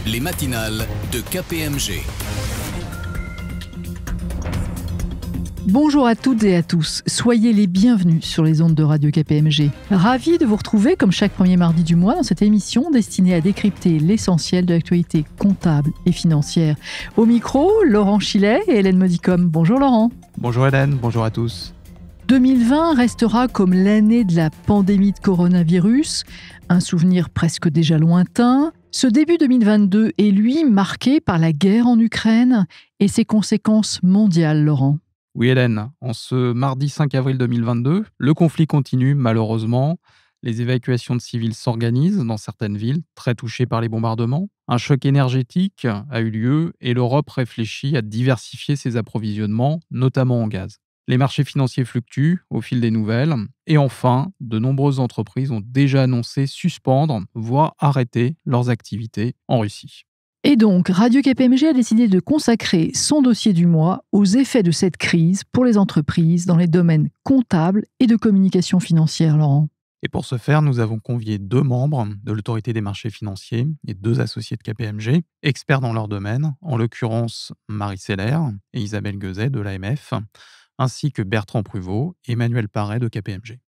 Les matinales de KPMG. Bonjour à toutes et à tous, soyez les bienvenus sur les ondes de Radio KPMG. Ravi de vous retrouver comme chaque premier mardi du mois dans cette émission destinée à décrypter l'essentiel de l'actualité comptable et financière. Au micro, Laurent Chilet et Hélène Modicom. Bonjour Laurent. Bonjour Hélène, bonjour à tous. 2020 restera comme l'année de la pandémie de coronavirus, un souvenir presque déjà lointain. Ce début 2022 est lui marqué par la guerre en Ukraine et ses conséquences mondiales, Laurent. Oui Hélène, en ce mardi 5 avril 2022, le conflit continue malheureusement. Les évacuations de civils s'organisent dans certaines villes très touchées par les bombardements. Un choc énergétique a eu lieu et l'Europe réfléchit à diversifier ses approvisionnements, notamment en gaz. Les marchés financiers fluctuent au fil des nouvelles. Et enfin, de nombreuses entreprises ont déjà annoncé suspendre, voire arrêter leurs activités en Russie. Et donc, Radio KPMG a décidé de consacrer son dossier du mois aux effets de cette crise pour les entreprises dans les domaines comptables et de communication financière, Laurent. Et pour ce faire, nous avons convié 2 membres de l'autorité des marchés financiers et 2 associés de KPMG, experts dans leur domaine, en l'occurrence Marie Seller et Isabelle Guezet de l'AMF, ainsi que Bertrand Pruvot et Emmanuel Paré de KPMG.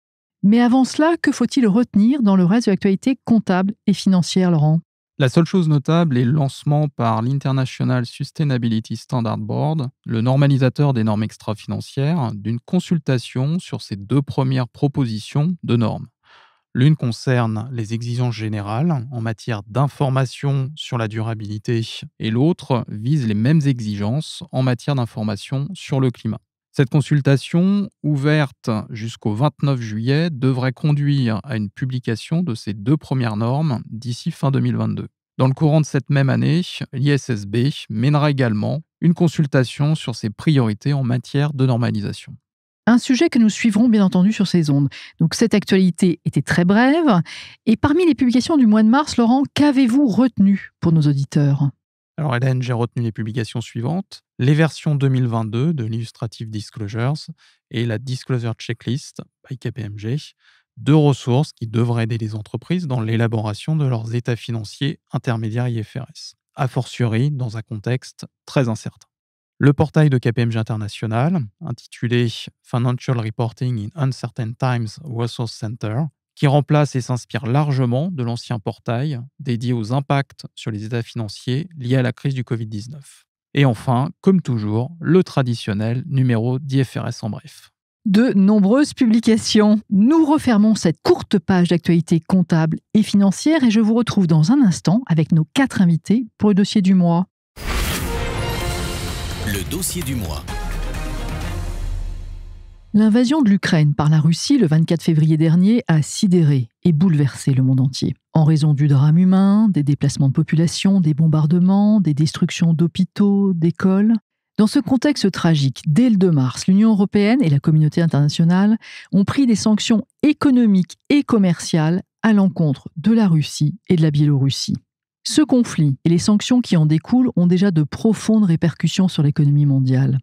Mais avant cela, que faut-il retenir dans le reste de l'actualité comptable et financière, Laurent ? La seule chose notable est le lancement par l'International Sustainability Standard Board, le normalisateur des normes extra-financières, d'une consultation sur ces 2 premières propositions de normes. L'une concerne les exigences générales en matière d'information sur la durabilité et l'autre vise les mêmes exigences en matière d'information sur le climat. Cette consultation, ouverte jusqu'au 29 juillet, devrait conduire à une publication de ces 2 premières normes d'ici fin 2022. Dans le courant de cette même année, l'ISSB mènera également une consultation sur ses priorités en matière de normalisation. Un sujet que nous suivrons bien entendu sur ces ondes. Donc cette actualité était très brève. Et parmi les publications du mois de mars, Laurent, qu'avez-vous retenu pour nos auditeurs ? Alors Hélène, j'ai retenu les publications suivantes. Les versions 2022 de l'Illustrative Disclosures et la Disclosure Checklist by KPMG, 2 ressources qui devraient aider les entreprises dans l'élaboration de leurs états financiers intermédiaires IFRS, a fortiori dans un contexte très incertain. Le portail de KPMG International, intitulé Financial Reporting in Uncertain Times Resource Center, qui remplace et s'inspire largement de l'ancien portail dédié aux impacts sur les états financiers liés à la crise du Covid-19. Et enfin, comme toujours, le traditionnel numéro d'IFRS en bref. De nombreuses publications. Nous refermons cette courte page d'actualité comptable et financière et je vous retrouve dans un instant avec nos 4 invités pour le dossier du mois. Le dossier du mois. L'invasion de l'Ukraine par la Russie le 24 février dernier a sidéré et bouleversé le monde entier. En raison du drame humain, des déplacements de population, des bombardements, des destructions d'hôpitaux, d'écoles. Dans ce contexte tragique, dès le 2 mars, l'Union européenne et la communauté internationale ont pris des sanctions économiques et commerciales à l'encontre de la Russie et de la Biélorussie. Ce conflit et les sanctions qui en découlent ont déjà de profondes répercussions sur l'économie mondiale.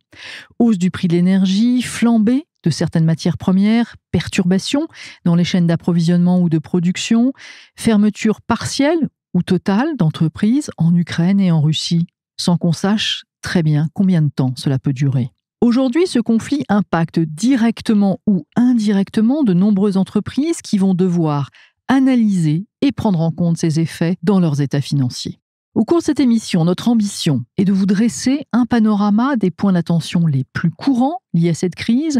Hausse du prix de l'énergie, flambée de certaines matières premières, perturbations dans les chaînes d'approvisionnement ou de production, fermeture partielle ou totale d'entreprises en Ukraine et en Russie, sans qu'on sache très bien combien de temps cela peut durer. Aujourd'hui, ce conflit impacte directement ou indirectement de nombreuses entreprises qui vont devoir analyser et prendre en compte ces effets dans leurs états financiers. Au cours de cette émission, notre ambition est de vous dresser un panorama des points d'attention les plus courants liés à cette crise,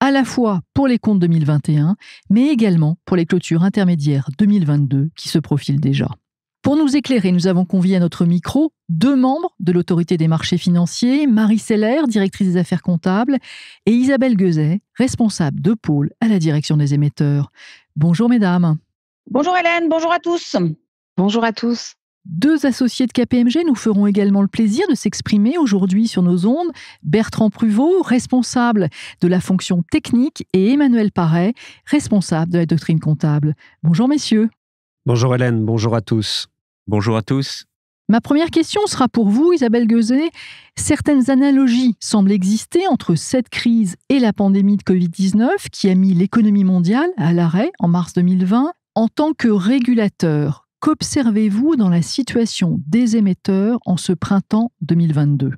à la fois pour les comptes 2021, mais également pour les clôtures intermédiaires 2022 qui se profilent déjà. Pour nous éclairer, nous avons convié à notre micro 2 membres de l'autorité des marchés financiers, Marie Seller, directrice des affaires comptables, et Isabelle Guezet, responsable de pôle à la direction des émetteurs. Bonjour mesdames. Bonjour Hélène, bonjour à tous. Bonjour à tous. 2 associés de KPMG nous feront également le plaisir de s'exprimer aujourd'hui sur nos ondes. Bertrand Pruvot, responsable de la fonction technique, et Emmanuel Paré, responsable de la doctrine comptable. Bonjour messieurs. Bonjour Hélène, bonjour à tous. Bonjour à tous. Ma première question sera pour vous, Isabelle Guezet. Certaines analogies semblent exister entre cette crise et la pandémie de Covid-19 qui a mis l'économie mondiale à l'arrêt en mars 2020. En tant que régulateur, Qu'observez-vous dans la situation des émetteurs en ce printemps 2022 ?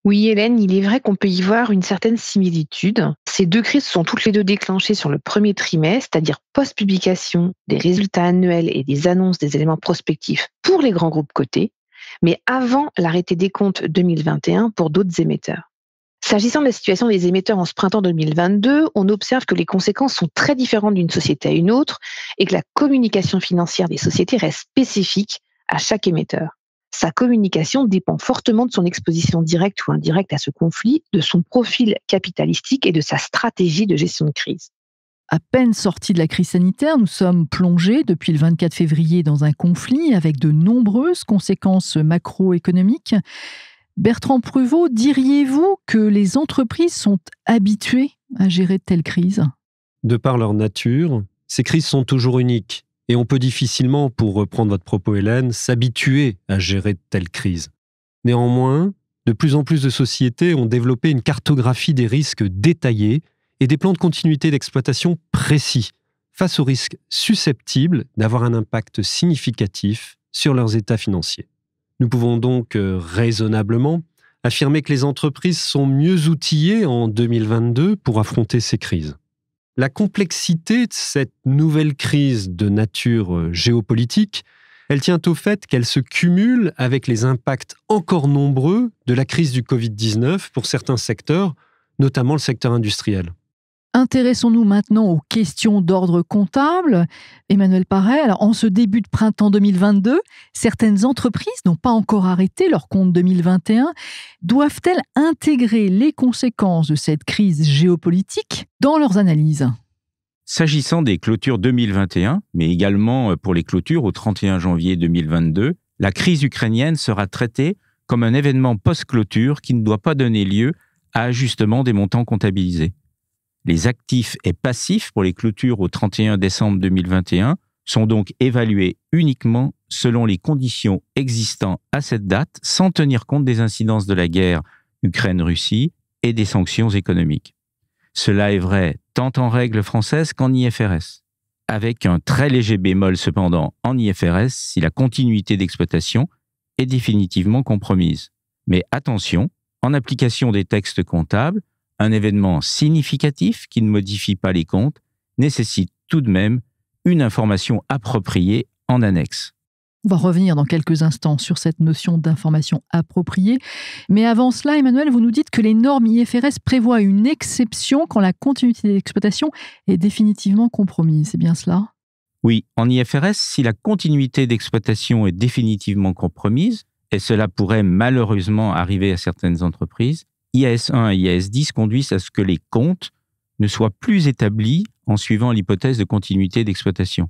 Oui, Hélène, il est vrai qu'on peut y voir une certaine similitude. Ces deux crises sont toutes les deux déclenchées sur le premier trimestre, c'est-à-dire post-publication des résultats annuels et des annonces des éléments prospectifs pour les grands groupes cotés, mais avant l'arrêté des comptes 2021 pour d'autres émetteurs. S'agissant de la situation des émetteurs en ce printemps 2022, on observe que les conséquences sont très différentes d'une société à une autre et que la communication financière des sociétés reste spécifique à chaque émetteur. Sa communication dépend fortement de son exposition directe ou indirecte à ce conflit, de son profil capitalistique et de sa stratégie de gestion de crise. À peine sortis de la crise sanitaire, nous sommes plongés depuis le 24 février dans un conflit avec de nombreuses conséquences macroéconomiques. Bertrand Pruvot, diriez-vous que les entreprises sont habituées à gérer de telles crises ? De par leur nature, ces crises sont toujours uniques. Et on peut difficilement, pour reprendre votre propos Hélène, s'habituer à gérer de telles crises. Néanmoins, de plus en plus de sociétés ont développé une cartographie des risques détaillés et des plans de continuité d'exploitation précis, face aux risques susceptibles d'avoir un impact significatif sur leurs états financiers. Nous pouvons donc raisonnablement affirmer que les entreprises sont mieux outillées en 2022 pour affronter ces crises. La complexité de cette nouvelle crise de nature géopolitique, elle tient au fait qu'elle se cumule avec les impacts encore nombreux de la crise du Covid-19 pour certains secteurs, notamment le secteur industriel. Intéressons-nous maintenant aux questions d'ordre comptable. Emmanuel Paré, alors en ce début de printemps 2022, certaines entreprises n'ont pas encore arrêté leur compte 2021. Doivent-elles intégrer les conséquences de cette crise géopolitique dans leurs analyses ? S'agissant des clôtures 2021, mais également pour les clôtures au 31 janvier 2022, la crise ukrainienne sera traitée comme un événement post-clôture qui ne doit pas donner lieu à ajustement des montants comptabilisés. Les actifs et passifs pour les clôtures au 31 décembre 2021 sont donc évalués uniquement selon les conditions existant à cette date, sans tenir compte des incidences de la guerre Ukraine-Russie et des sanctions économiques. Cela est vrai tant en règle française qu'en IFRS, avec un très léger bémol cependant en IFRS si la continuité d'exploitation est définitivement compromise. Mais attention, en application des textes comptables, un événement significatif qui ne modifie pas les comptes nécessite tout de même une information appropriée en annexe. On va revenir dans quelques instants sur cette notion d'information appropriée. Mais avant cela, Emmanuel, vous nous dites que les normes IFRS prévoient une exception quand la continuité d'exploitation est définitivement compromise. C'est bien cela ? Oui, en IFRS, si la continuité d'exploitation est définitivement compromise, et cela pourrait malheureusement arriver à certaines entreprises, IAS 1 et IAS 10 conduisent à ce que les comptes ne soient plus établis en suivant l'hypothèse de continuité d'exploitation.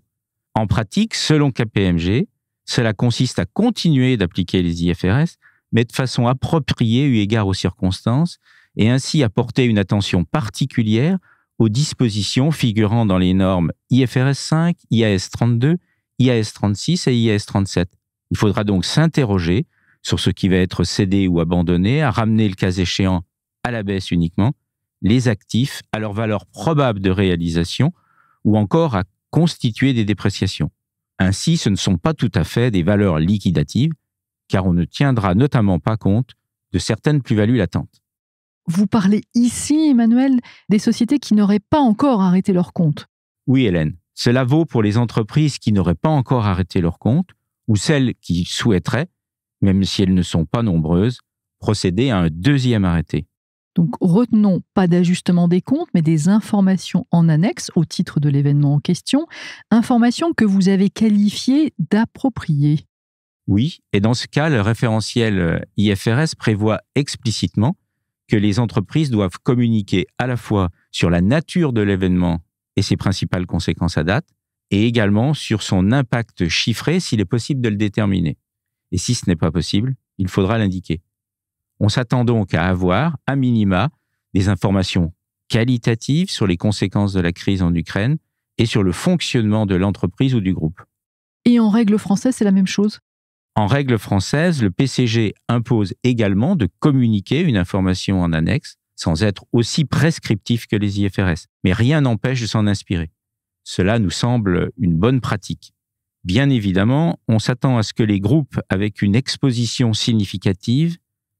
En pratique, selon KPMG, cela consiste à continuer d'appliquer les IFRS, mais de façon appropriée eu égard aux circonstances, et ainsi apporter une attention particulière aux dispositions figurant dans les normes IFRS 5, IAS 32, IAS 36 et IAS 37. Il faudra donc s'interroger sur ce qui va être cédé ou abandonné, à ramener le cas échéant à la baisse uniquement, les actifs à leur valeur probable de réalisation ou encore à constituer des dépréciations. Ainsi, ce ne sont pas tout à fait des valeurs liquidatives, car on ne tiendra notamment pas compte de certaines plus-values latentes. Vous parlez ici, Emmanuel, des sociétés qui n'auraient pas encore arrêté leur compte. Oui, Hélène, cela vaut pour les entreprises qui n'auraient pas encore arrêté leur compte ou celles qui souhaiteraient, même si elles ne sont pas nombreuses, procéder à un deuxième arrêté. Donc retenons pas d'ajustement des comptes, mais des informations en annexe au titre de l'événement en question, informations que vous avez qualifiées d'appropriées. Oui, et dans ce cas, le référentiel IFRS prévoit explicitement que les entreprises doivent communiquer à la fois sur la nature de l'événement et ses principales conséquences à date, et également sur son impact chiffré s'il est possible de le déterminer. Et si ce n'est pas possible, il faudra l'indiquer. On s'attend donc à avoir, à minima, des informations qualitatives sur les conséquences de la crise en Ukraine et sur le fonctionnement de l'entreprise ou du groupe. Et en règle française, c'est la même chose ? En règle française, le PCG impose également de communiquer une information en annexe, sans être aussi prescriptif que les IFRS. Mais rien n'empêche de s'en inspirer. Cela nous semble une bonne pratique. Bien évidemment, on s'attend à ce que les groupes avec une exposition significative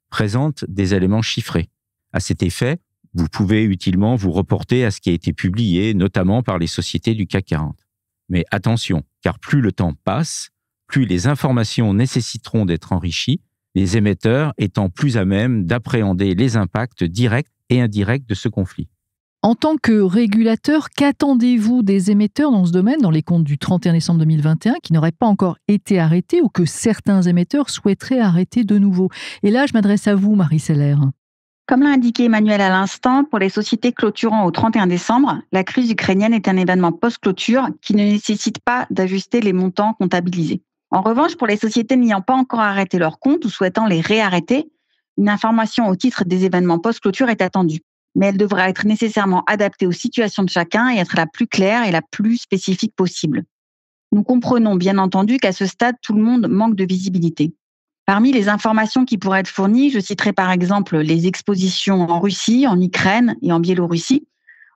présentent des éléments chiffrés. À cet effet, vous pouvez utilement vous reporter à ce qui a été publié, notamment par les sociétés du CAC 40. Mais attention, car plus le temps passe, plus les informations nécessiteront d'être enrichies, les émetteurs étant plus à même d'appréhender les impacts directs et indirects de ce conflit. En tant que régulateur, qu'attendez-vous des émetteurs dans ce domaine, dans les comptes du 31 décembre 2021, qui n'auraient pas encore été arrêtés ou que certains émetteurs souhaiteraient arrêter de nouveau? Et là, je m'adresse à vous, Marie Seller. Comme l'a indiqué Emmanuel à l'instant, pour les sociétés clôturant au 31 décembre, la crise ukrainienne est un événement post-clôture qui ne nécessite pas d'ajuster les montants comptabilisés. En revanche, pour les sociétés n'ayant pas encore arrêté leurs comptes ou souhaitant les réarrêter, une information au titre des événements post-clôture est attendue. Mais elle devra être nécessairement adaptée aux situations de chacun et être la plus claire et la plus spécifique possible. Nous comprenons bien entendu qu'à ce stade, tout le monde manque de visibilité. Parmi les informations qui pourraient être fournies, je citerai par exemple les expositions en Russie, en Ukraine et en Biélorussie,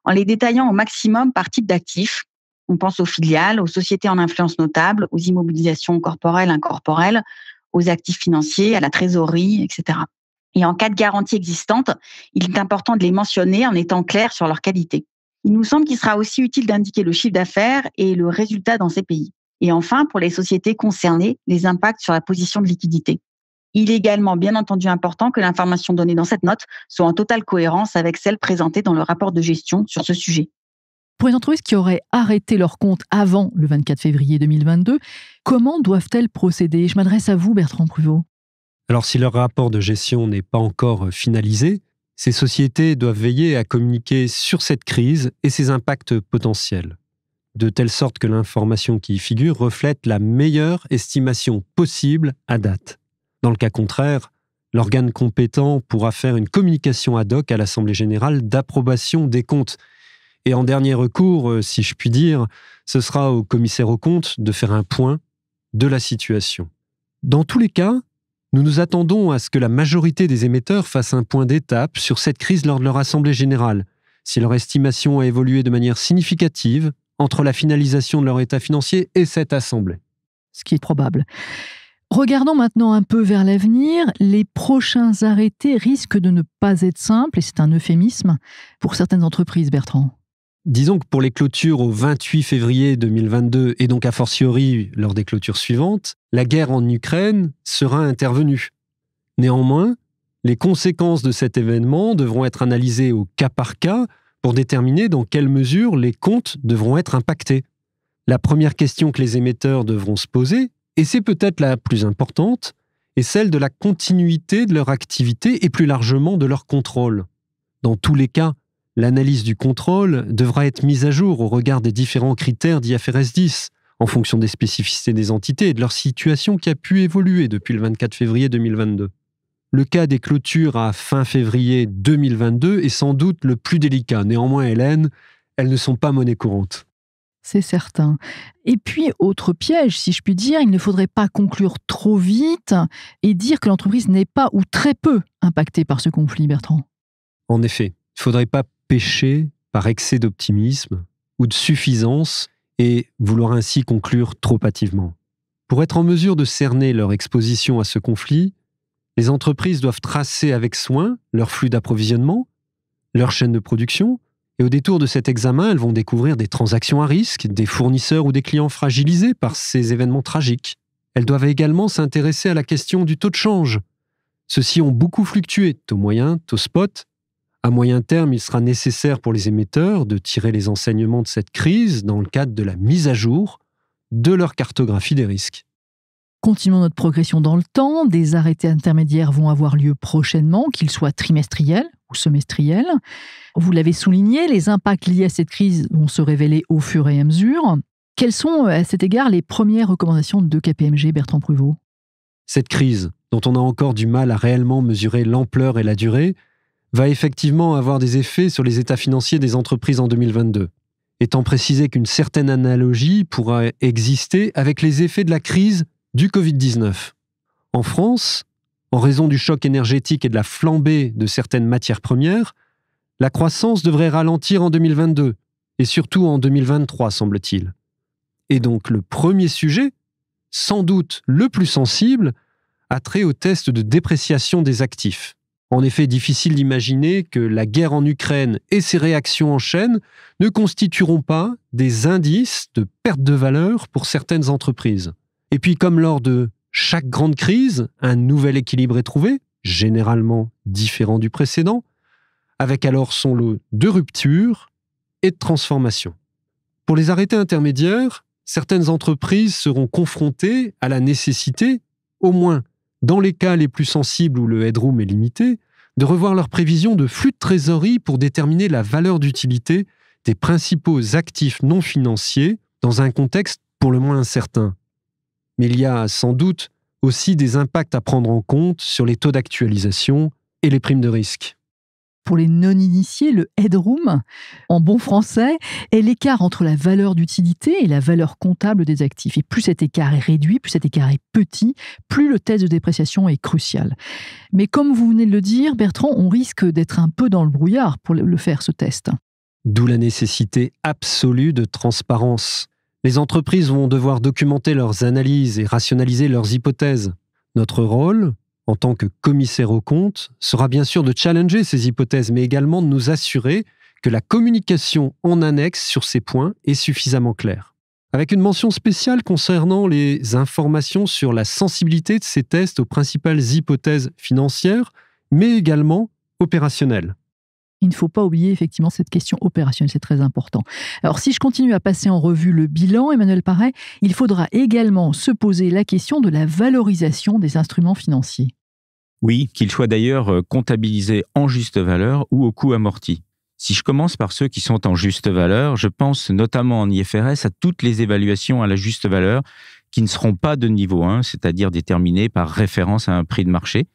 en les détaillant au maximum par type d'actifs. On pense aux filiales, aux sociétés en influence notable, aux immobilisations corporelles, incorporelles, aux actifs financiers, à la trésorerie, etc. Et en cas de garantie existante, il est important de les mentionner en étant clair sur leur qualité. Il nous semble qu'il sera aussi utile d'indiquer le chiffre d'affaires et le résultat dans ces pays. Et enfin, pour les sociétés concernées, les impacts sur la position de liquidité. Il est également bien entendu important que l'information donnée dans cette note soit en totale cohérence avec celle présentée dans le rapport de gestion sur ce sujet. Pour les entreprises qui auraient arrêté leur compte avant le 24 février 2022, comment doivent-elles procéder? Je m'adresse à vous, Bertrand Pruvot. Alors, si leur rapport de gestion n'est pas encore finalisé, ces sociétés doivent veiller à communiquer sur cette crise et ses impacts potentiels, de telle sorte que l'information qui y figure reflète la meilleure estimation possible à date. Dans le cas contraire, l'organe compétent pourra faire une communication ad hoc à l'Assemblée générale d'approbation des comptes. Et en dernier recours, si je puis dire, ce sera au commissaire aux comptes de faire un point de la situation. Dans tous les cas, nous nous attendons à ce que la majorité des émetteurs fassent un point d'étape sur cette crise lors de leur assemblée générale, si leur estimation a évolué de manière significative entre la finalisation de leur état financier et cette assemblée. Ce qui est probable. Regardons maintenant un peu vers l'avenir. Les prochains arrêtés risquent de ne pas être simples, et c'est un euphémisme, pour certaines entreprises, Bertrand. Disons que pour les clôtures au 28 février 2022 et donc a fortiori lors des clôtures suivantes, la guerre en Ukraine sera intervenue. Néanmoins, les conséquences de cet événement devront être analysées au cas par cas pour déterminer dans quelle mesure les comptes devront être impactés. La première question que les émetteurs devront se poser, et c'est peut-être la plus importante, est celle de la continuité de leur activité et plus largement de leur contrôle. Dans tous les cas, l'analyse du contrôle devra être mise à jour au regard des différents critères d'IFRS 10, en fonction des spécificités des entités et de leur situation qui a pu évoluer depuis le 24 février 2022. Le cas des clôtures à fin février 2022 est sans doute le plus délicat. Néanmoins, Hélène, elles ne sont pas monnaie courante. C'est certain. Et puis, autre piège, si je puis dire, il ne faudrait pas conclure trop vite et dire que l'entreprise n'est pas ou très peu impactée par ce conflit, Bertrand. En effet, il ne faudrait pas pécher par excès d'optimisme ou de suffisance et vouloir ainsi conclure trop hâtivement. Pour être en mesure de cerner leur exposition à ce conflit, les entreprises doivent tracer avec soin leur flux d'approvisionnement, leur chaîne de production, et au détour de cet examen, elles vont découvrir des transactions à risque, des fournisseurs ou des clients fragilisés par ces événements tragiques. Elles doivent également s'intéresser à la question du taux de change. Ceux-ci ont beaucoup fluctué, taux moyen, taux spot. À moyen terme, il sera nécessaire pour les émetteurs de tirer les enseignements de cette crise dans le cadre de la mise à jour de leur cartographie des risques. Continuons notre progression dans le temps. Des arrêtés intermédiaires vont avoir lieu prochainement, qu'ils soient trimestriels ou semestriels. Vous l'avez souligné, les impacts liés à cette crise vont se révéler au fur et à mesure. Quelles sont, à cet égard, les premières recommandations de KPMG, Bertrand Pruvot? Cette crise, dont on a encore du mal à réellement mesurer l'ampleur et la durée, va effectivement avoir des effets sur les états financiers des entreprises en 2022. Étant précisé qu'une certaine analogie pourra exister avec les effets de la crise du Covid-19. En France, en raison du choc énergétique et de la flambée de certaines matières premières, la croissance devrait ralentir en 2022, et surtout en 2023, semble-t-il. Et donc le premier sujet, sans doute le plus sensible, a trait au test de dépréciation des actifs. En effet, difficile d'imaginer que la guerre en Ukraine et ses réactions en chaîne ne constitueront pas des indices de perte de valeur pour certaines entreprises. Et puis, comme lors de chaque grande crise, un nouvel équilibre est trouvé, généralement différent du précédent, avec alors son lot de ruptures et de transformations. Pour les arrêtés intermédiaires, certaines entreprises seront confrontées à la nécessité, au moins dans les cas les plus sensibles où le headroom est limité, de revoir leurs prévisions de flux de trésorerie pour déterminer la valeur d'utilité des principaux actifs non financiers dans un contexte pour le moins incertain. Mais il y a sans doute aussi des impacts à prendre en compte sur les taux d'actualisation et les primes de risque. Pour les non-initiés, le headroom, en bon français, est l'écart entre la valeur d'utilité et la valeur comptable des actifs. Et plus cet écart est réduit, plus cet écart est petit, plus le test de dépréciation est crucial. Mais comme vous venez de le dire, Bertrand, on risque d'être un peu dans le brouillard pour le faire, ce test. D'où la nécessité absolue de transparence. Les entreprises vont devoir documenter leurs analyses et rationaliser leurs hypothèses. Notre rôle, en tant que commissaire aux comptes, sera bien sûr de challenger ces hypothèses, mais également de nous assurer que la communication en annexe sur ces points est suffisamment claire. Avec une mention spéciale concernant les informations sur la sensibilité de ces tests aux principales hypothèses financières, mais également opérationnelles. Il ne faut pas oublier effectivement cette question opérationnelle, c'est très important. Alors si je continue à passer en revue le bilan, Emmanuel Paré, il faudra également se poser la question de la valorisation des instruments financiers. Oui, qu'ils soient d'ailleurs comptabilisés en juste valeur ou au coût amorti. Si je commence par ceux qui sont en juste valeur, je pense notamment en IFRS à toutes les évaluations à la juste valeur qui ne seront pas de niveau 1, c'est-à-dire déterminées par référence à un prix de marché,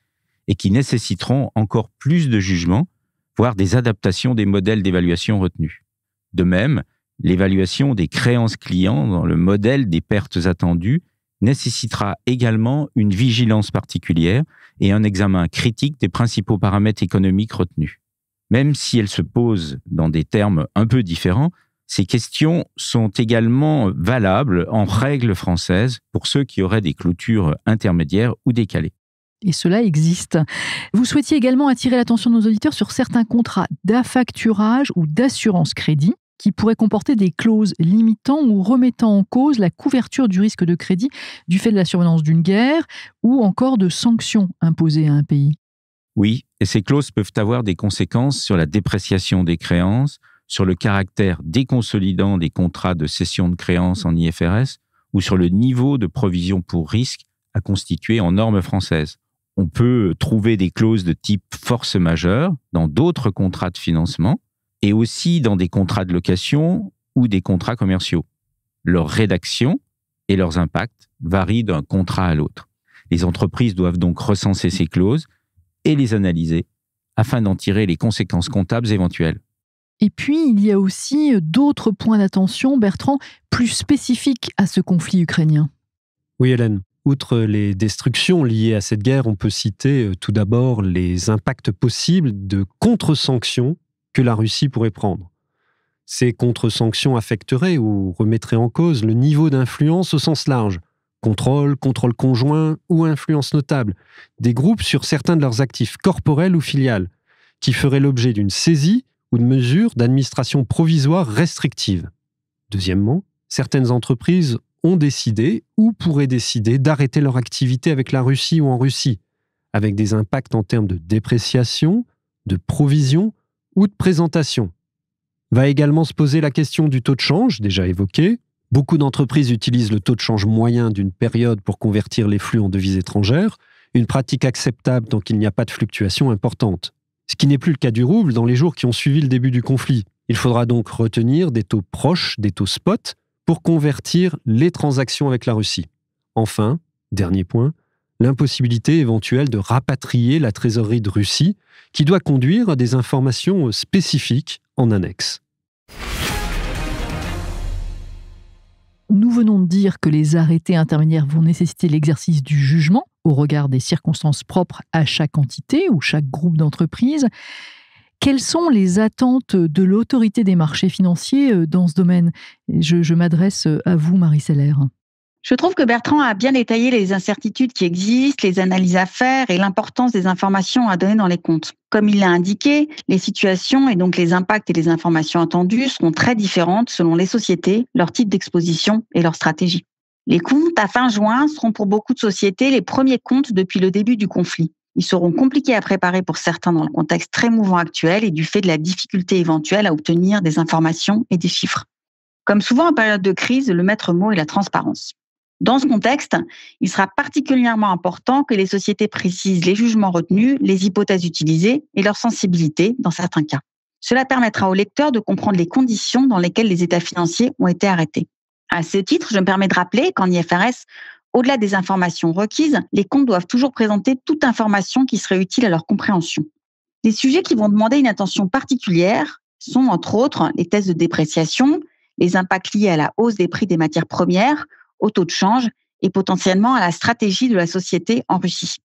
et qui nécessiteront encore plus de jugement, voire des adaptations des modèles d'évaluation retenus. De même, l'évaluation des créances clients dans le modèle des pertes attendues nécessitera également une vigilance particulière et un examen critique des principaux paramètres économiques retenus. Même si elles se posent dans des termes un peu différents, ces questions sont également valables en règle française pour ceux qui auraient des clôtures intermédiaires ou décalées. Et cela existe. Vous souhaitiez également attirer l'attention de nos auditeurs sur certains contrats d'affacturage ou d'assurance crédit qui pourraient comporter des clauses limitant ou remettant en cause la couverture du risque de crédit du fait de la survenance d'une guerre ou encore de sanctions imposées à un pays. Oui, et ces clauses peuvent avoir des conséquences sur la dépréciation des créances, sur le caractère déconsolidant des contrats de cession de créances en IFRS ou sur le niveau de provision pour risque à constituer en normes françaises. On peut trouver des clauses de type force majeure dans d'autres contrats de financement et aussi dans des contrats de location ou des contrats commerciaux. Leur rédaction et leurs impacts varient d'un contrat à l'autre. Les entreprises doivent donc recenser ces clauses et les analyser afin d'en tirer les conséquences comptables éventuelles. Et puis, il y a aussi d'autres points d'attention, Bertrand, plus spécifiques à ce conflit ukrainien. Oui, Hélène. Outre les destructions liées à cette guerre, on peut citer tout d'abord les impacts possibles de contre-sanctions que la Russie pourrait prendre. Ces contre-sanctions affecteraient ou remettraient en cause le niveau d'influence au sens large, contrôle conjoint ou influence notable, des groupes sur certains de leurs actifs corporels ou filiales, qui feraient l'objet d'une saisie ou de mesures d'administration provisoire restrictive. Deuxièmement, certaines entreprises ont décidé ou pourraient décider d'arrêter leur activité avec la Russie ou en Russie, avec des impacts en termes de dépréciation, de provision ou de présentation. Va également se poser la question du taux de change, déjà évoqué. Beaucoup d'entreprises utilisent le taux de change moyen d'une période pour convertir les flux en devises étrangères, une pratique acceptable tant qu'il n'y a pas de fluctuation importante. Ce qui n'est plus le cas du rouble dans les jours qui ont suivi le début du conflit. Il faudra donc retenir des taux proches des taux spot pour convertir les transactions avec la Russie. Enfin, dernier point, l'impossibilité éventuelle de rapatrier la trésorerie de Russie, qui doit conduire à des informations spécifiques en annexe. Nous venons de dire que les arrêtés intermédiaires vont nécessiter l'exercice du jugement au regard des circonstances propres à chaque entité ou chaque groupe d'entreprises. Quelles sont les attentes de l'autorité des marchés financiers dans ce domaine ? Je m'adresse à vous, Marie Seller. Je trouve que Bertrand a bien détaillé les incertitudes qui existent, les analyses à faire et l'importance des informations à donner dans les comptes. Comme il l'a indiqué, les situations et donc les impacts et les informations attendues seront très différentes selon les sociétés, leur type d'exposition et leur stratégie. Les comptes à fin juin seront pour beaucoup de sociétés les premiers comptes depuis le début du conflit. Ils seront compliqués à préparer pour certains dans le contexte très mouvant actuel et du fait de la difficulté éventuelle à obtenir des informations et des chiffres. Comme souvent en période de crise, le maître mot est la transparence. Dans ce contexte, il sera particulièrement important que les sociétés précisent les jugements retenus, les hypothèses utilisées et leur sensibilité dans certains cas. Cela permettra aux lecteurs de comprendre les conditions dans lesquelles les états financiers ont été arrêtés. À ce titre, je me permets de rappeler qu'en IFRS, au-delà des informations requises, les comptes doivent toujours présenter toute information qui serait utile à leur compréhension. Les sujets qui vont demander une attention particulière sont, entre autres, les tests de dépréciation, les impacts liés à la hausse des prix des matières premières, au taux de change et potentiellement à la stratégie de la société en Russie.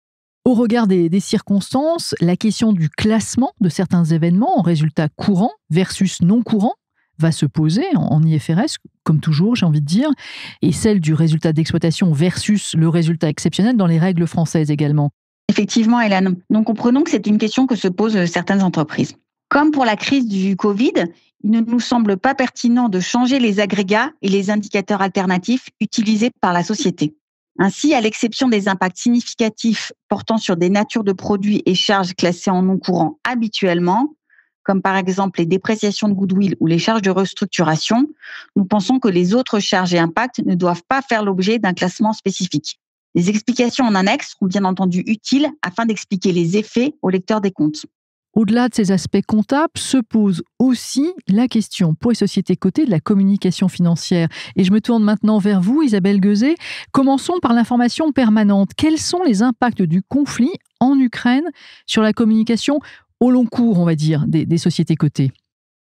Au regard des circonstances, la question du classement de certains événements en résultats courants versus non courants va se poser en IFRS, comme toujours, j'ai envie de dire, et celle du résultat d'exploitation versus le résultat exceptionnel dans les règles françaises également. Effectivement, Hélène. Donc, comprenons que c'est une question que se posent certaines entreprises. Comme pour la crise du Covid, il ne nous semble pas pertinent de changer les agrégats et les indicateurs alternatifs utilisés par la société. Ainsi, à l'exception des impacts significatifs portant sur des natures de produits et charges classées en non courant habituellement, comme par exemple les dépréciations de goodwill ou les charges de restructuration, nous pensons que les autres charges et impacts ne doivent pas faire l'objet d'un classement spécifique. Les explications en annexe seront bien entendu utiles afin d'expliquer les effets au lecteur des comptes. Au-delà de ces aspects comptables, se pose aussi la question pour les sociétés cotées de la communication financière. Et je me tourne maintenant vers vous, Isabelle Gueuset. Commençons par l'information permanente. Quels sont les impacts du conflit en Ukraine sur la communication au long cours, on va dire, des sociétés cotées ?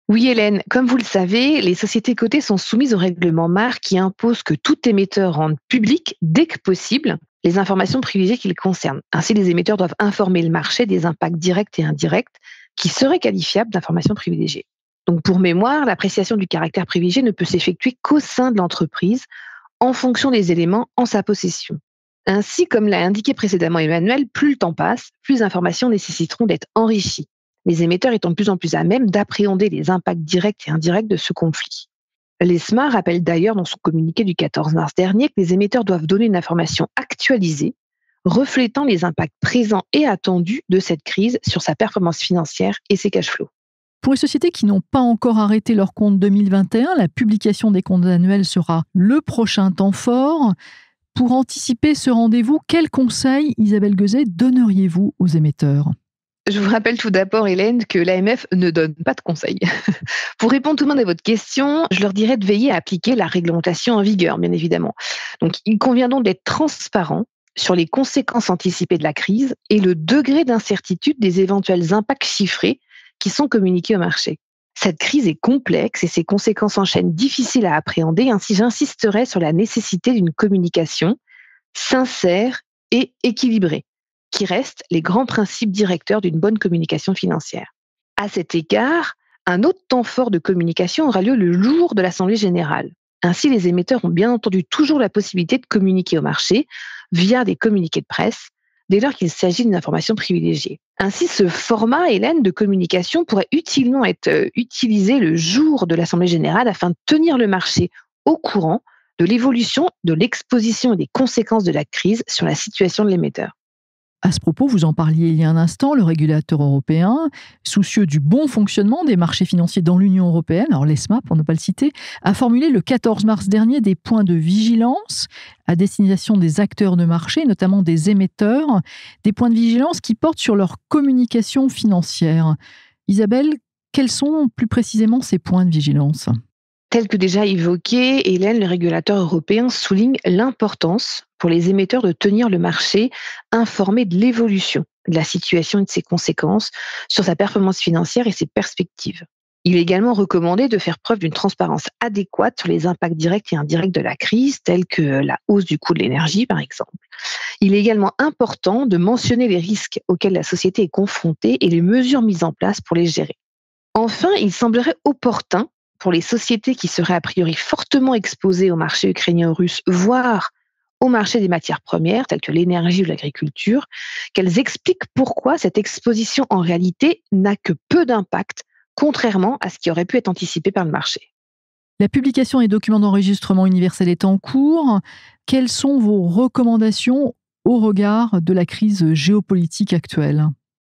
Oui, Hélène, comme vous le savez, les sociétés cotées sont soumises au règlement MAR qui impose que tout émetteur rende public, dès que possible, les informations privilégiées qui le concernent. Ainsi, les émetteurs doivent informer le marché des impacts directs et indirects qui seraient qualifiables d'informations privilégiées. Donc, pour mémoire, l'appréciation du caractère privilégié ne peut s'effectuer qu'au sein de l'entreprise en fonction des éléments en sa possession. Ainsi, comme l'a indiqué précédemment Emmanuel, plus le temps passe, plus les informations nécessiteront d'être enrichies, les émetteurs étant de plus en plus à même d'appréhender les impacts directs et indirects de ce conflit. L'ESMA rappelle d'ailleurs dans son communiqué du 14 mars dernier que les émetteurs doivent donner une information actualisée, reflétant les impacts présents et attendus de cette crise sur sa performance financière et ses cash flows. Pour les sociétés qui n'ont pas encore arrêté leur compte 2021, la publication des comptes annuels sera le prochain temps fort. Pour anticiper ce rendez-vous, quels conseils, Isabelle Gueuset, donneriez-vous aux émetteurs ? Je vous rappelle tout d'abord, Hélène, que l'AMF ne donne pas de conseils. Pour répondre tout de même à votre question, je leur dirais de veiller à appliquer la réglementation en vigueur, bien évidemment. Donc, il convient donc d'être transparent sur les conséquences anticipées de la crise et le degré d'incertitude des éventuels impacts chiffrés qui sont communiqués au marché. Cette crise est complexe et ses conséquences en chaîne difficiles à appréhender. Ainsi, j'insisterai sur la nécessité d'une communication sincère et équilibrée, qui restent les grands principes directeurs d'une bonne communication financière. À cet égard, un autre temps fort de communication aura lieu le jour de l'Assemblée générale. Ainsi, les émetteurs ont bien entendu toujours la possibilité de communiquer au marché via des communiqués de presse, dès lors qu'il s'agit d'une information privilégiée. Ainsi, ce format, Hélène, de communication pourrait utilement être utilisé le jour de l'Assemblée générale afin de tenir le marché au courant de l'évolution, de l'exposition et des conséquences de la crise sur la situation de l'émetteur. À ce propos, vous en parliez il y a un instant, le régulateur européen, soucieux du bon fonctionnement des marchés financiers dans l'Union européenne, alors l'ESMA pour ne pas le citer, a formulé le 14 mars dernier des points de vigilance à destination des acteurs de marché, notamment des émetteurs, des points de vigilance qui portent sur leur communication financière. Isabelle, quels sont plus précisément ces points de vigilance ? Tel que déjà évoqué, Hélène, le régulateur européen souligne l'importance pour les émetteurs de tenir le marché informé de l'évolution de la situation et de ses conséquences sur sa performance financière et ses perspectives. Il est également recommandé de faire preuve d'une transparence adéquate sur les impacts directs et indirects de la crise, tels que la hausse du coût de l'énergie, par exemple. Il est également important de mentionner les risques auxquels la société est confrontée et les mesures mises en place pour les gérer. Enfin, il semblerait opportun pour les sociétés qui seraient a priori fortement exposées au marché ukrainien-russe, voire au marché des matières premières, telles que l'énergie ou l'agriculture, qu'elles expliquent pourquoi cette exposition en réalité n'a que peu d'impact, contrairement à ce qui aurait pu être anticipé par le marché. La publication des documents d'enregistrement universel est en cours. Quelles sont vos recommandations au regard de la crise géopolitique actuelle ?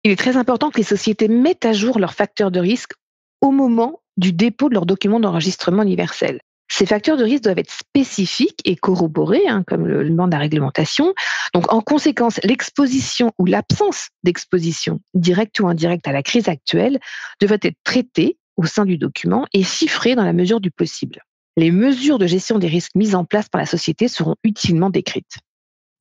Il est très important que les sociétés mettent à jour leurs facteurs de risque au moment du dépôt de leurs documents d'enregistrement universel. Ces facteurs de risque doivent être spécifiques et corroborés, comme le demande la réglementation. Donc, en conséquence, l'exposition ou l'absence d'exposition, directe ou indirecte, à la crise actuelle devrait être traitée au sein du document et chiffrée dans la mesure du possible. Les mesures de gestion des risques mises en place par la société seront utilement décrites.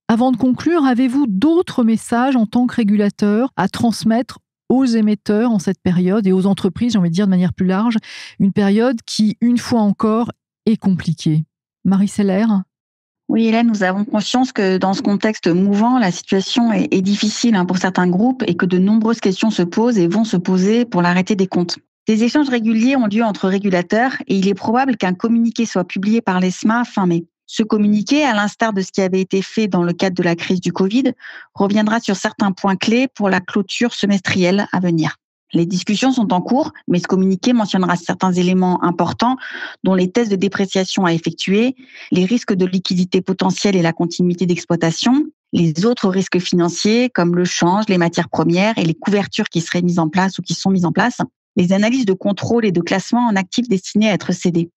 Avant de conclure, avez-vous d'autres messages en tant que régulateur à transmettre aux émetteurs en cette période et aux entreprises, j'ai envie de dire de manière plus large, une période qui, une fois encore, est compliquée? Marie Seller? Oui, Hélène, nous avons conscience que dans ce contexte mouvant, la situation est difficile pour certains groupes et que de nombreuses questions se posent et vont se poser pour l'arrêté des comptes. Des échanges réguliers ont lieu entre régulateurs et il est probable qu'un communiqué soit publié par l'ESMA fin mai. Ce communiqué, à l'instar de ce qui avait été fait dans le cadre de la crise du Covid, reviendra sur certains points clés pour la clôture semestrielle à venir. Les discussions sont en cours, mais ce communiqué mentionnera certains éléments importants, dont les tests de dépréciation à effectuer, les risques de liquidité potentielle et la continuité d'exploitation, les autres risques financiers comme le change, les matières premières et les couvertures qui seraient mises en place ou qui sont mises en place, les analyses de contrôle et de classement en actifs destinés à être cédés.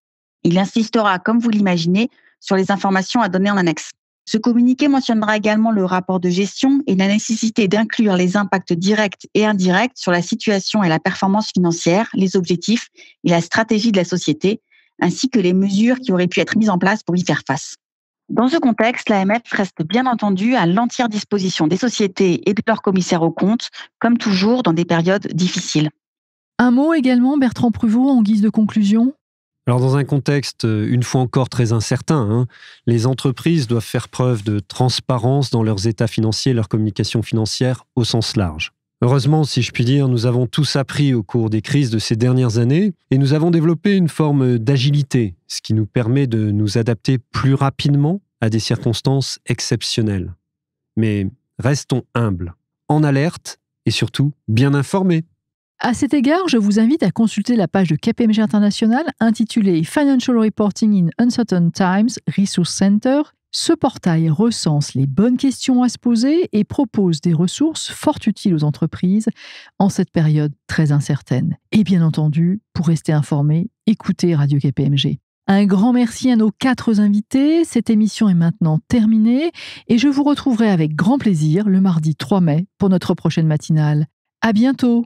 Il insistera, comme vous l'imaginez, sur les informations à donner en annexe. Ce communiqué mentionnera également le rapport de gestion et la nécessité d'inclure les impacts directs et indirects sur la situation et la performance financière, les objectifs et la stratégie de la société, ainsi que les mesures qui auraient pu être mises en place pour y faire face. Dans ce contexte, l'AMF reste bien entendu à l'entière disposition des sociétés et de leurs commissaires aux comptes, comme toujours dans des périodes difficiles. Un mot également, Bertrand Pruvot, en guise de conclusion? Alors dans un contexte, une fois encore très incertain, les entreprises doivent faire preuve de transparence dans leurs états financiers et leur communication financière au sens large. Heureusement, si je puis dire, nous avons tous appris au cours des crises de ces dernières années et nous avons développé une forme d'agilité, ce qui nous permet de nous adapter plus rapidement à des circonstances exceptionnelles. Mais restons humbles, en alerte et surtout bien informés. À cet égard, je vous invite à consulter la page de KPMG International intitulée Financial Reporting in Uncertain Times Resource Center. Ce portail recense les bonnes questions à se poser et propose des ressources fort utiles aux entreprises en cette période très incertaine. Et bien entendu, pour rester informé, écoutez Radio KPMG. Un grand merci à nos 4 invités. Cette émission est maintenant terminée et je vous retrouverai avec grand plaisir le mardi 3 mai pour notre prochaine matinale. À bientôt!